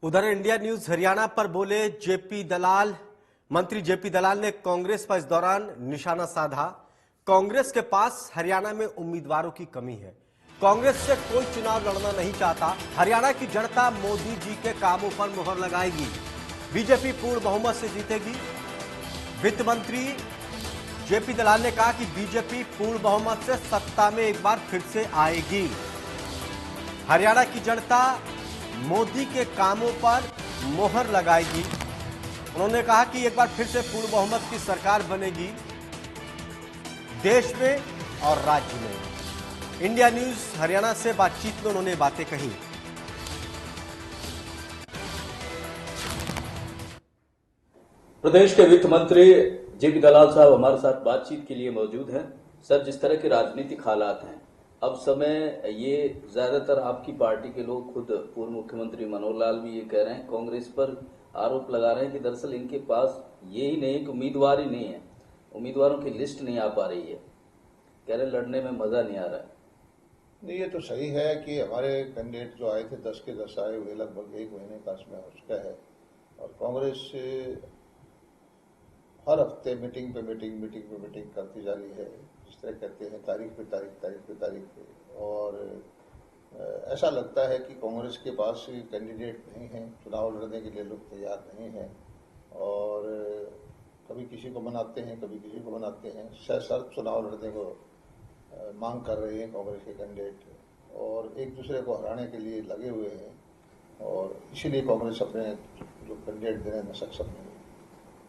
उधर India news Haryana पर बोले जेपी दलाल। मंत्री जेपी दलाल ने कांग्रेस पर इस दौरान निशाना साधा। कांग्रेस के पास हरियाणा में उम्मीदवारों की कमी है। कांग्रेस से कोई चुनाव लड़ना नहीं चाहता। हरियाणा की जनता मोदी जी के कामों पर मुहर लगाएगी। बीजेपी पूर्ण बहुमत से जीतेगी। वित्त मंत्री जेपी दलाल ने कहा कि बीजेपी पूर्ण बहुमत से सत्ता में एक बार फिर से आएगी। हरियाणा की जनता मोदी के कामों पर मोहर लगाएगी। उन्होंने कहा कि एक बार फिर से पूर्ण बहुमत की सरकार बनेगी देश में और राज्य में। इंडिया न्यूज हरियाणा से बातचीत में उन्होंने बातें कही। प्रदेश के वित्त मंत्री जेपी दलाल साहब हमारे साथ बातचीत के लिए मौजूद हैं। सर, जिस तरह के राजनीतिक हालात हैं अब समय, ये ज्यादातर आपकी पार्टी के लोग, खुद पूर्व मुख्यमंत्री मनोहर लाल भी ये कह रहे हैं, कांग्रेस पर आरोप लगा रहे हैं कि दरअसल इनके पास ये ही नहीं है कि उम्मीदवार ही नहीं है, उम्मीदवारों की लिस्ट नहीं आ पा रही है। कह रहे लड़ने में मजा नहीं आ रहा है। नहीं, ये तो सही है कि हमारे कैंडिडेट जो आए थे 10 के 10 आए हुए, लगभग एक महीने का इसमें उसका है। और कांग्रेस हर हफ्ते मीटिंग पे मीटिंग करती जा रही है। जिस तरह कहते हैं तारीख पे तारीख। और ऐसा लगता है कि कांग्रेस के पास कैंडिडेट नहीं है, चुनाव लड़ने के लिए लोग तैयार नहीं हैं। और कभी किसी को बनाते हैं, कभी किसी को बनाते हैं। सशर्त चुनाव लड़ने को मांग कर रहे हैं कांग्रेस के कैंडिडेट, और एक दूसरे को हराने के लिए लगे हुए हैं। और इसीलिए कांग्रेस अपने जो कैंडिडेट देने में सक्षम नहीं है।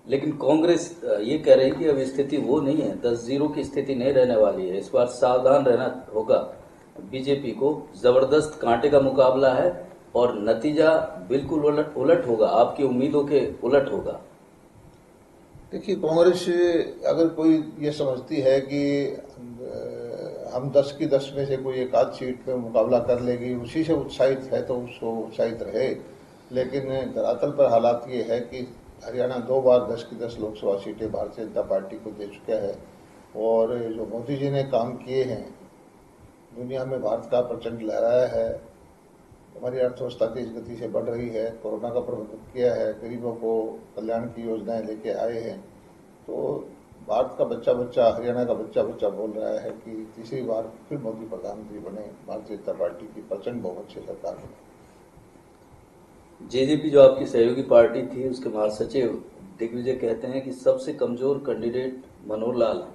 लेकिन कांग्रेस ये कह रही है कि अब स्थिति वो नहीं है, 10-0 की स्थिति नहीं रहने वाली है। इस बार सावधान रहना होगा। बीजेपी को जबरदस्त कांटे का मुकाबला है और नतीजा बिल्कुल उलट होगा, आपकी उम्मीदों के उलट होगा। देखिए, कांग्रेस अगर कोई ये समझती है कि हम 10 की 10 में से कोई एक आध सीट पे मुकाबला कर लेगी, उसी से उत्साहित है तो उसको उत्साहित रहे। लेकिन धरातल पर हालात ये है कि हरियाणा 2 बार 10 की 10 लोकसभा सीटें भारतीय जनता पार्टी को दे चुका है। और जो मोदी जी ने काम किए हैं, दुनिया में भारत का प्रचंड लहराया है। हमारी अर्थव्यवस्था तेज गति से बढ़ रही है, कोरोना का प्रबंधन किया है, गरीबों को कल्याण की योजनाएं लेके आए हैं। तो भारत का बच्चा हरियाणा का बच्चा बोल रहा है कि तीसरी बार फिर मोदी प्रधानमंत्री बने, भारतीय जनता पार्टी की प्रचंड बहुमत से सरकार बने। जेजेपी जो आपकी सहयोगी पार्टी थी, उसके महासचिव दिग्विजय कहते हैं कि सबसे कमजोर कैंडिडेट मनोहर लाल है।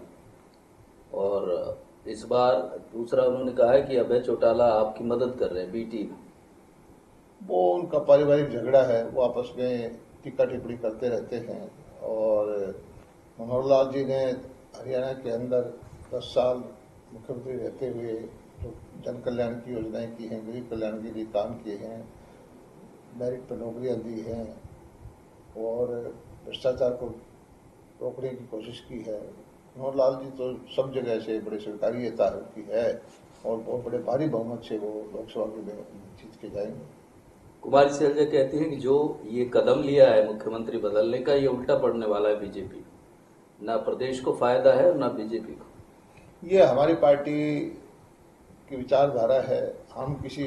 और इस बार दूसरा उन्होंने कहा है कि अभय चौटाला आपकी मदद कर रहे हैं बी टीम। वो उनका पारिवारिक झगड़ा है, वो आपस में टिक्का टिप्पणी करते रहते हैं। और मनोहर लाल जी ने हरियाणा के अंदर 10 साल मुख्यमंत्री रहते हुए जो जन कल्याण की योजनाएं की हैं, गरीब कल्याण के लिए काम किए हैं, मेरिट पर नौकरियां दी हैं और भ्रष्टाचार को रोकने की कोशिश की है। मनोहर लाल जी तो सब जगह से बड़े स्वीकार्यता उनकी है और बहुत बड़े भारी बहुमत से वो लोकसभा में जीत के जाएंगे। कुमारी सैलजा कहती है कि जो ये कदम लिया है मुख्यमंत्री बदलने का, ये उल्टा पड़ने वाला है बीजेपी, ना प्रदेश को फायदा है और ना बीजेपी को। ये हमारी पार्टी की विचारधारा है। हम किसी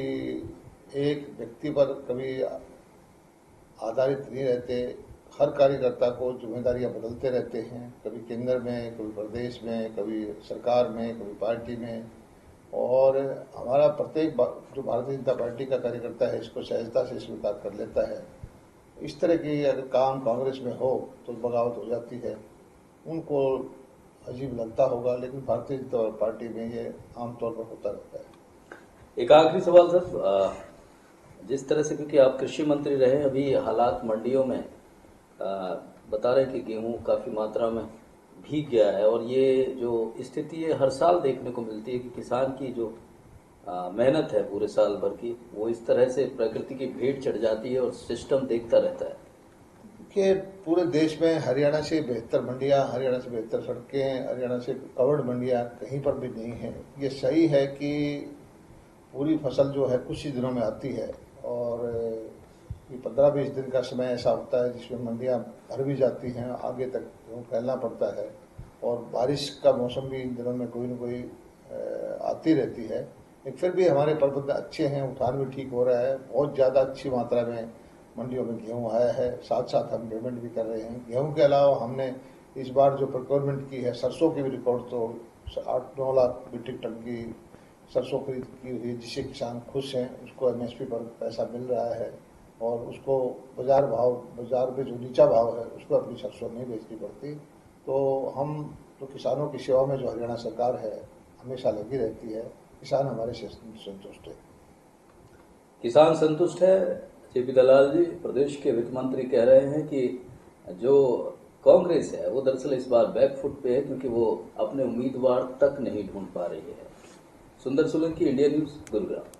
एक व्यक्ति पर कभी आधारित नहीं रहते। हर कार्यकर्ता को जिम्मेदारियां बदलते रहते हैं, कभी केंद्र में, कभी प्रदेश में, कभी सरकार में, कभी पार्टी में। और हमारा प्रत्येक जो भारतीय जनता पार्टी का कार्यकर्ता है, इसको सहजता से स्वीकार कर लेता है। इस तरह की अगर काम कांग्रेस में हो तो बगावत हो जाती है, उनको अजीब लगता होगा, लेकिन भारतीय जनता पार्टी में ये आमतौर पर होता रहता है। एक आखिरी सवाल सर, जिस तरह से, क्योंकि आप कृषि मंत्री रहे, अभी हालात मंडियों में बता रहे हैं कि गेहूं काफी मात्रा में भीग गया है, और ये जो स्थिति है हर साल देखने को मिलती है कि किसान की जो मेहनत है पूरे साल भर की, वो इस तरह से प्रकृति की भेंट चढ़ जाती है और सिस्टम देखता रहता है कि पूरे देश में हरियाणा से बेहतर मंडियां, हरियाणा से बेहतर सड़कें, हरियाणा से कवर्ड मंडियां कहीं पर भी नहीं है। ये सही है कि पूरी फसल जो है कुछ ही दिनों में आती है, और ये 15-20 दिन का समय ऐसा होता है जिसमें मंडियां भर भी जाती हैं, आगे तक फैलना पड़ता है। और बारिश का मौसम भी इन दिनों में कोई न कोई आती रहती है। लेकिन फिर भी हमारे प्रबंध अच्छे हैं, उठान भी ठीक हो रहा है। बहुत ज़्यादा अच्छी मात्रा में मंडियों में गेहूं आया है, साथ साथ हम पेमेंट भी कर रहे हैं। गेहूं के अलावा हमने इस बार जो प्रोक्योरमेंट की है, सरसों की भी रिकॉर्ड तो 8-9 लाख मीट्रिक टन की सरसों खरीद की हुई, जिससे किसान खुश हैं। उसको MSP पर पैसा मिल रहा है और उसको बाजार में जो नीचा भाव है उसको अपनी सरसों नहीं बेचनी पड़ती। तो हम तो किसानों की सेवा में जो हरियाणा सरकार है हमेशा लगी रहती है। किसान हमारे से संतुष्ट है। किसान संतुष्ट है। जेपी दलाल जी, प्रदेश के वित्त मंत्री कह रहे हैं कि जो कांग्रेस है वो दरअसल इस बार बैकफुट पे है, क्योंकि वो अपने उम्मीदवार तक नहीं ढूंढ पा रही है। सुंदर सोलंकी, इंडिया न्यूज, गुरुग्राम।